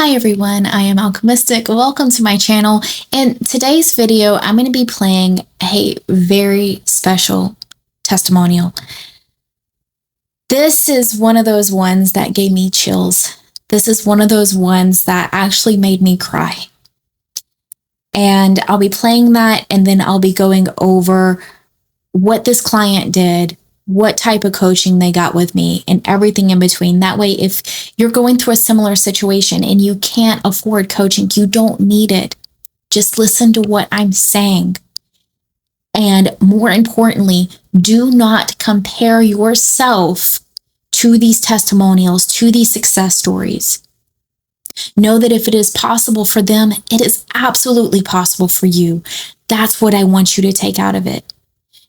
Hi everyone, I am Alchemistic. Welcome to my channel. In today's video, I'm going to be playing a very special testimonial. This is one of those ones that gave me chills. This is one of those ones that actually made me cry. And I'll be playing that, and then I'll be going over what this client did, what type of coaching they got with me, and everything in between. That way, if you're going through a similar situation and you can't afford coaching, you don't need it. Just listen to what I'm saying. And more importantly, do not compare yourself to these testimonials, to these success stories. Know that if it is possible for them, it is absolutely possible for you. That's what I want you to take out of it.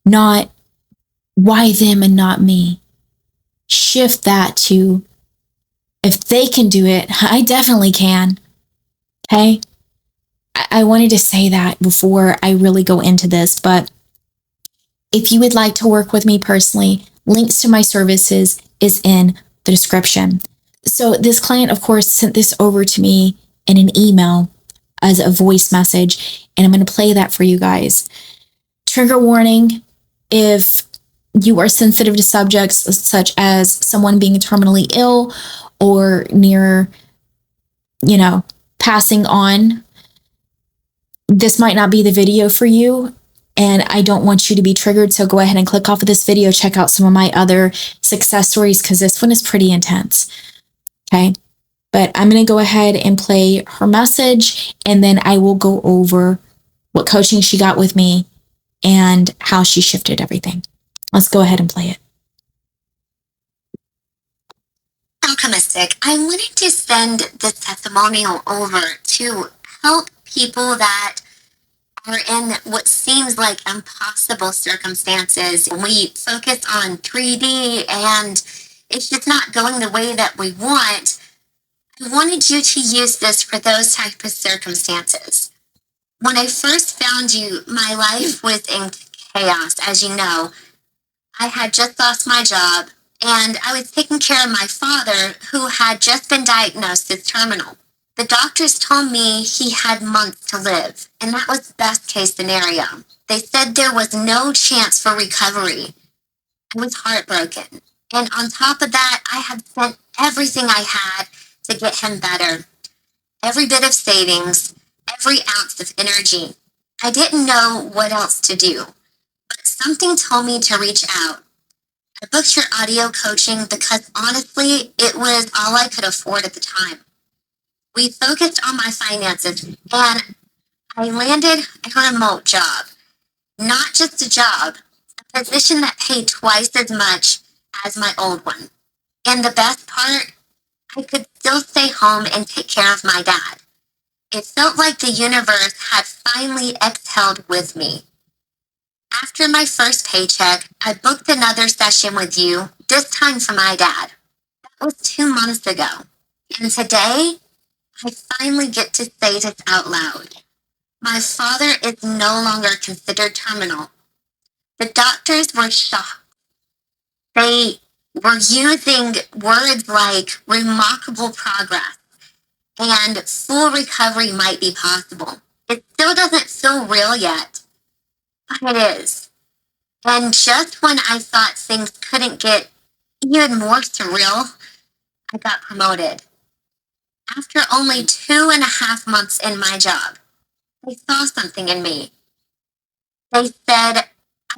Not why them and not me. Shift that to, if they can do it, I definitely can. Okay? I wanted to say that before I really go into this, but if you would like to work with me personally, links to my services is in the description. So this client, of course, sent this over to me in an email as a voice message, and I'm going to play that for you guys. Trigger warning: if you are sensitive to subjects such as someone being terminally ill or near, passing on, this might not be the video for you. And I don't want you to be triggered. So go ahead and click off of this video. Check out some of my other success stories, because this one is pretty intense. Okay. But I'm going to go ahead and play her message, and then I will go over what coaching she got with me and how she shifted everything. Let's go ahead and play it. Alchemistic, I wanted to send this testimonial over to help people that are in what seems like impossible circumstances. We focus on 3D and it's just not going the way that we want. I wanted you to use this for those type of circumstances. When I first found you, my life was in chaos, as you know. I had just lost my job, and I was taking care of my father, who had just been diagnosed as terminal. The doctors told me he had months to live, and that was best case scenario. They said there was no chance for recovery. I was heartbroken. And on top of that, I had spent everything I had to get him better. Every bit of savings, every ounce of energy. I didn't know what else to do, but something told me to reach out. I booked your audio coaching because honestly, it was all I could afford at the time. We focused on my finances, and I landed a remote job. Not just a job, a position that paid twice as much as my old one. And the best part, I could still stay home and take care of my dad. It felt like the universe had finally exhaled with me. After my first paycheck, I booked another session with you, this time for my dad. That was 2 months ago. And today, I finally get to say this out loud. My father is no longer considered terminal. The doctors were shocked. They were using words like remarkable progress and full recovery might be possible. It still doesn't feel real yet, but it is. And just when I thought things couldn't get even more surreal, I got promoted. After only 2.5 months in my job, they saw something in me. They said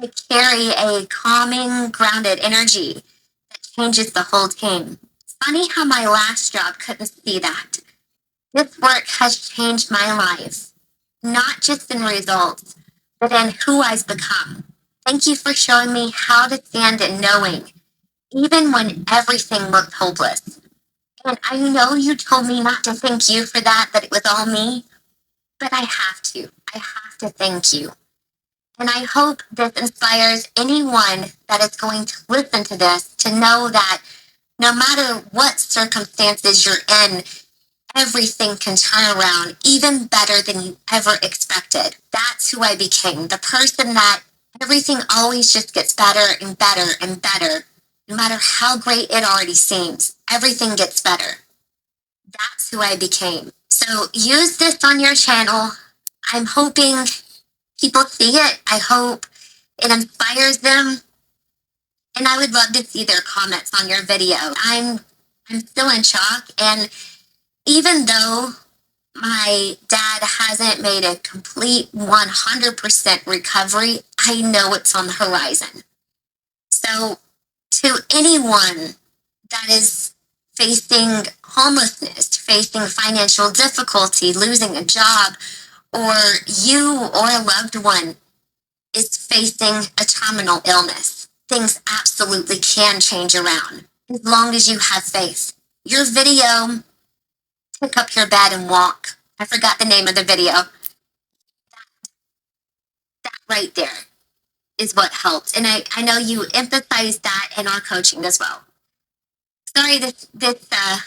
I carry a calming, grounded energy that changes the whole team. Funny how my last job couldn't see that. This work has changed my life, not just in results, but in who I've become. Thank you for showing me how to stand in knowing, even when everything looked hopeless. And I know you told me not to thank you for that it was all me, but I have to. I have to thank you. And I hope this inspires anyone that is going to listen to this to know that no matter what circumstances you're in, everything can turn around even better than you ever expected. That's who I became, the person that everything always just gets better and better and better. No matter how great it already seems, everything gets better. That's who I became. So use this on your channel. I'm hoping people see it. I hope it inspires them. And I would love to see their comments on your video. I'm still in shock. And even though my dad hasn't made a complete 100% recovery, I know it's on the horizon. So to anyone that is facing homelessness, facing financial difficulty, losing a job, or you or a loved one is facing a terminal illness, things absolutely can change around as long as you have faith. Your video, Pick Up Your Bed and Walk. I forgot the name of the video. That right there is what helped. And I know you emphasize that in our coaching as well. Sorry, this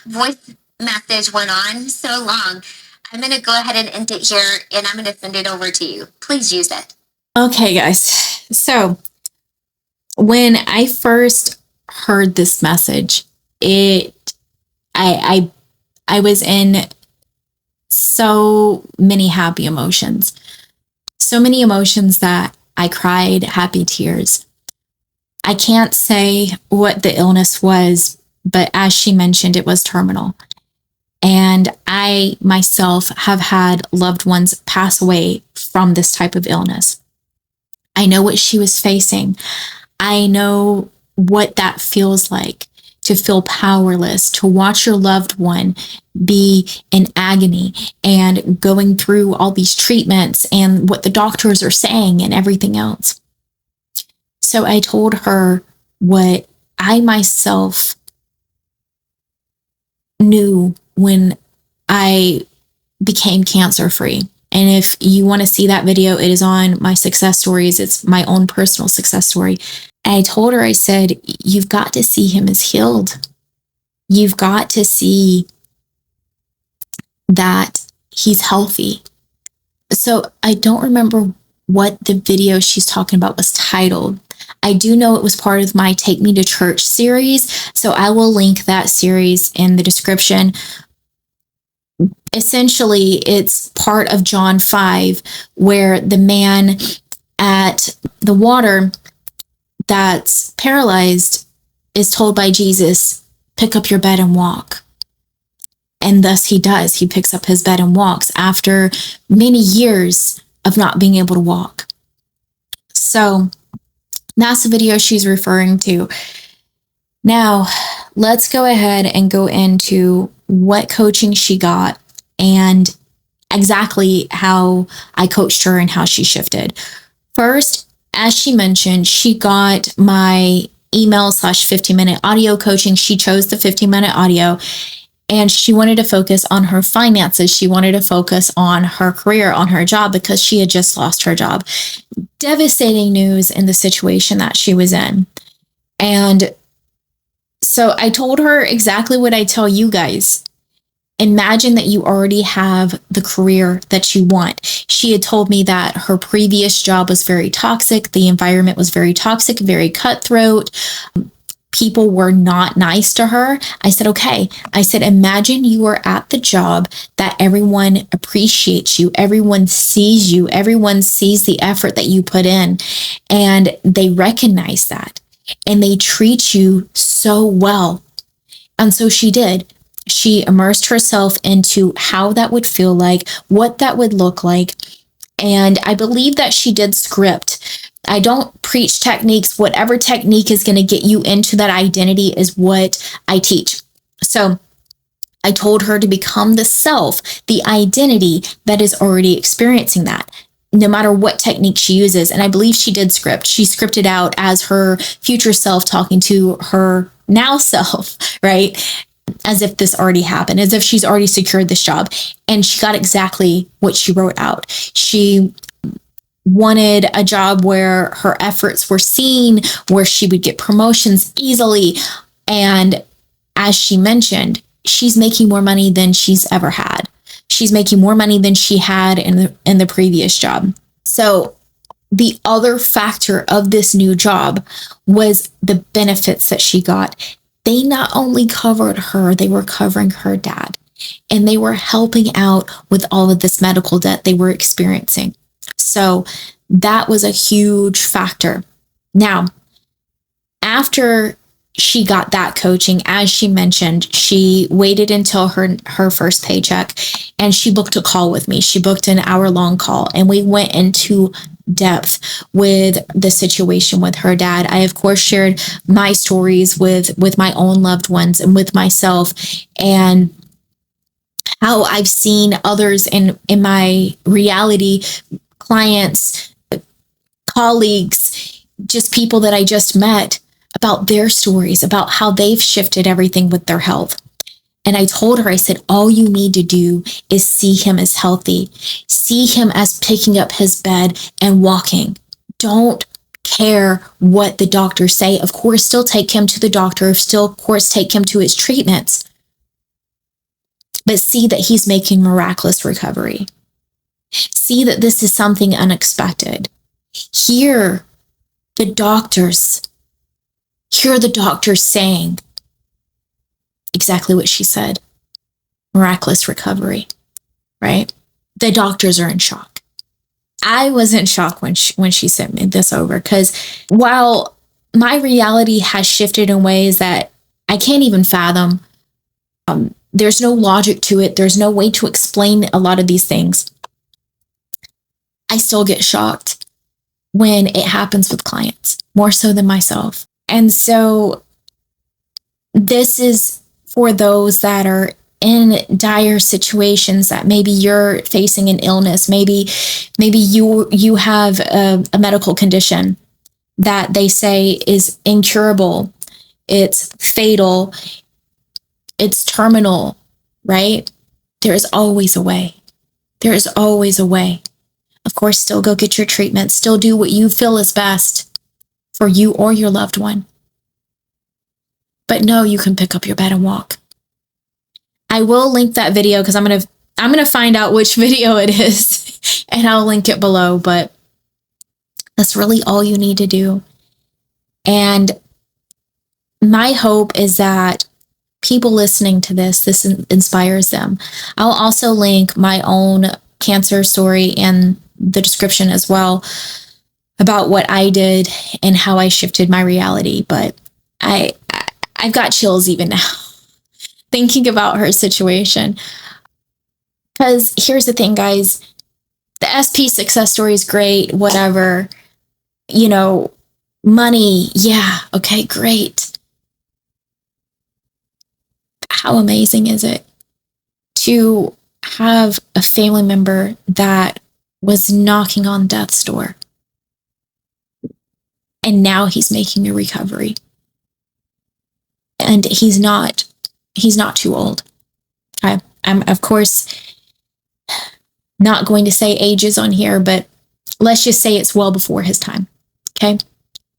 voice message went on so long. I'm going to go ahead and end it here, and I'm going to send it over to you. Please use it. Okay, guys. So when I first heard this message, I was in so many happy emotions. So many emotions that I cried happy tears. I can't say what the illness was, but as she mentioned, it was terminal. And I myself have had loved ones pass away from this type of illness. I know what she was facing. I know what that feels like, to feel powerless, to watch your loved one be in agony and going through all these treatments and what the doctors are saying and everything else. So I told her what I myself knew when I became cancer free. And if you want to see that video, it is on my success stories. It's my own personal success story. And I told her, I said, you've got to see him as healed. You've got to see that he's healthy. So I don't remember what the video she's talking about was titled. I do know it was part of my Take Me to Church series. So I will link that series in the description. Essentially, it's part of John 5, where the man at the water that's paralyzed is told by Jesus, pick up your bed and walk. And thus he does. He picks up his bed and walks after many years of not being able to walk. So that's the video she's referring to. Now, let's go ahead and go into what coaching she got and exactly how I coached her and how she shifted. First, as she mentioned, she got my email / 15-minute audio coaching. She chose the 15-minute audio, and she wanted to focus on her finances. She wanted to focus on her career, on her job, because she had just lost her job. Devastating news in the situation that she was in. And so I told her exactly what I tell you guys. Imagine that you already have the career that you want. She had told me that her previous job was very toxic. The environment was very toxic, very cutthroat. People were not nice to her. I said, okay. I said, imagine you are at the job that everyone appreciates you. Everyone sees you. Everyone sees the effort that you put in, and they recognize that, and they treat you so well. And so she did. She immersed herself into how that would feel like, what that would look like. And I believe that she did script. I don't preach techniques. Whatever technique is going to get you into that identity is what I teach. So I told her to become the self, the identity that is already experiencing that, no matter what technique she uses. And I believe she did script. She scripted out as her future self talking to her now self, right? As if this already happened, as if she's already secured this job. And she got exactly what she wrote out. She wanted a job where her efforts were seen, where she would get promotions easily. And as she mentioned, she's making more money than she's ever had. She's making more money than she had in the previous job. So the other factor of this new job was the benefits that she got. They not only covered her, they were covering her dad. and they were helping out with all of this medical debt they were experiencing. So that was a huge factor. Now, after she got that coaching, as she mentioned, she waited until her first paycheck and she booked a call with me. She booked an hour-long call and we went into depth with the situation with her dad. I of course shared my stories with my own loved ones and with myself, and how I've seen others in my reality, clients, colleagues, just people that I just met, about their stories, about how they've shifted everything with their health. And I told her, I said, all you need to do is see him as healthy. See him as picking up his bed and walking. Don't care what the doctors say. Of course, still take him to the doctor. Still, of course, take him to his treatments. But see that he's making miraculous recovery. See that this is something unexpected. Hear the doctors saying exactly what she said. Miraculous recovery, right? The doctors are in shock. I was in shock when she sent me this over, because while my reality has shifted in ways that I can't even fathom, there's no logic to it. There's no way to explain a lot of these things. I still get shocked when it happens with clients, more so than myself. And so this is for those that are in dire situations, that maybe you're facing an illness, maybe you have a medical condition that they say is incurable, it's fatal, it's terminal, right? There is always a way. There is always a way. Of course, still go get your treatment. Still do what you feel is best for you or your loved one. But know you can pick up your bed and walk. I will link that video because I'm gonna find out which video it is and I'll link it below. But that's really all you need to do. And my hope is that people listening to this inspires them. I'll also link my own cancer story in the description as well, about what I did and how I shifted my reality. But I've got chills even now thinking about her situation. Because here's the thing, guys, the SP success story is great, whatever, money, yeah, okay, great. How amazing is it to have a family member that was knocking on death's door, and now he's making a recovery, and he's not too old. Okay? I'm of course not going to say ages on here, but let's just say it's well before his time. Okay,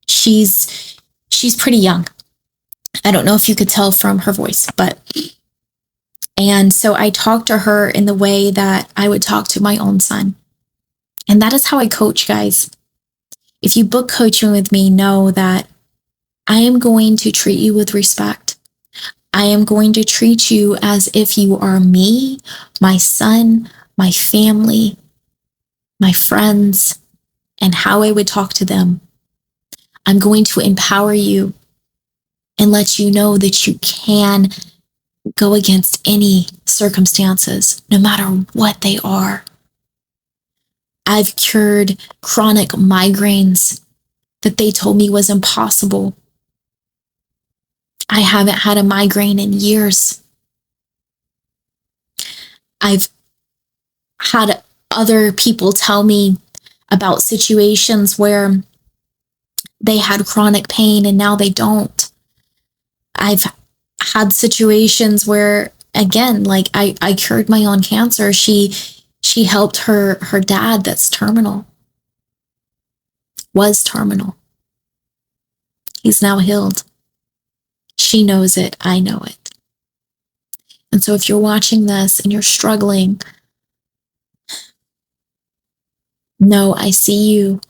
she's pretty young. I don't know if you could tell from her voice, and so I talked to her in the way that I would talk to my own son. And that is how I coach, guys. If you book coaching with me, know that I am going to treat you with respect. I am going to treat you as if you are me, my son, my family, my friends, and how I would talk to them. I'm going to empower you and let you know that you can go against any circumstances, no matter what they are. I've cured chronic migraines that they told me was impossible. I haven't had a migraine in years. I've had other people tell me about situations where they had chronic pain and now they don't. I've had situations where, again, like I cured my own cancer. She helped her dad that's was terminal. He's now healed. She knows it. I know it. And so if you're watching this and you're struggling, know I see you.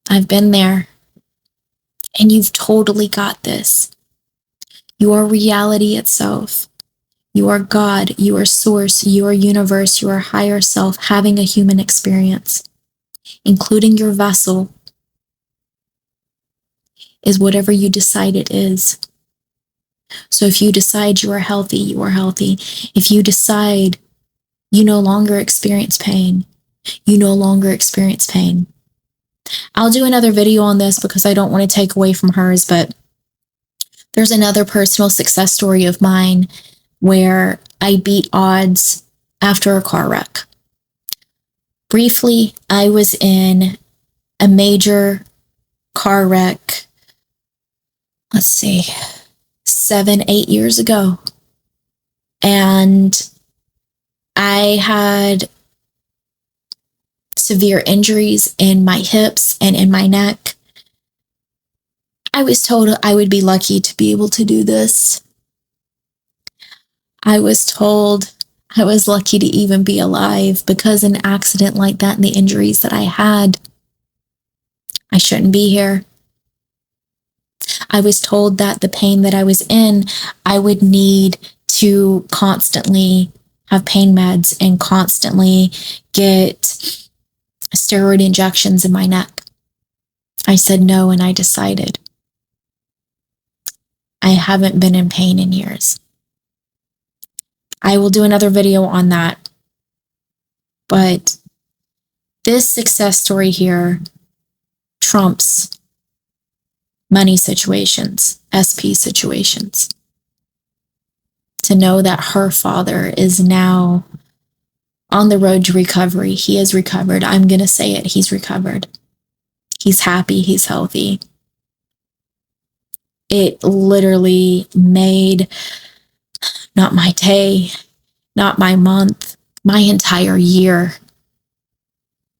I've been there. And you've totally got this. Your reality itself, You are God, you are source, you are universe, you are higher self having a human experience, including your vessel, is whatever you decide it is. So if you decide you are healthy, you are healthy. If you decide you no longer experience pain, you no longer experience pain. I'll do another video on this because I don't want to take away from hers, but there's another personal success story of mine where I beat odds after a car wreck. Briefly, I was in a major car wreck, 7, 8 years ago. And I had severe injuries in my hips and in my neck. I was told I would be lucky to be able to do this. I was told I was lucky to even be alive because an accident like that and the injuries that I had, I shouldn't be here. I was told that the pain that I was in, I would need to constantly have pain meds and constantly get steroid injections in my neck. I said no, and I decided I haven't been in pain in years. I will do another video on that. But this success story here trumps money situations, SP situations. To know that her father is now on the road to recovery. He has recovered. I'm going to say it. He's recovered. He's happy. He's healthy. It literally made not my day, not my month, my entire year.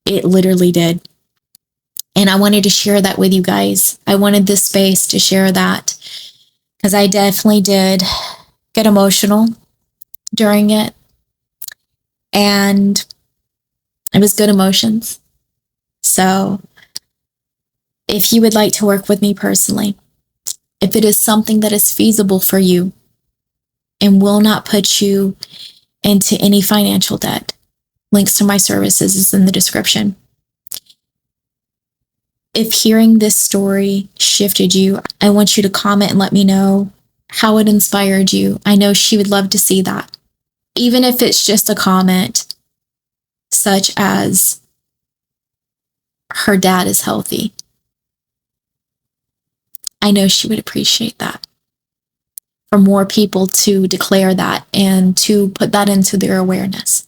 It literally did. And I wanted to share that with you guys. I wanted this space to share that because I definitely did get emotional during it. And it was good emotions. So if you would like to work with me personally, if it is something that is feasible for you and will not put you into any financial debt, links to my services is in the description. If hearing this story shifted you, I want you to comment and let me know how it inspired you. I know she would love to see that. Even if it's just a comment such as her dad is healthy. I know she would appreciate that. For more people to declare that and to put that into their awareness,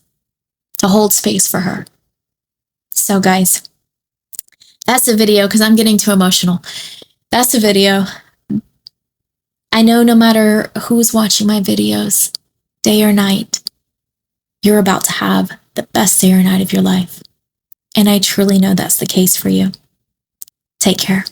to hold space for her. So guys, that's the video because I'm getting too emotional. That's the video. I know no matter who's watching my videos, day or night, you're about to have the best day or night of your life. And I truly know that's the case for you. Take care.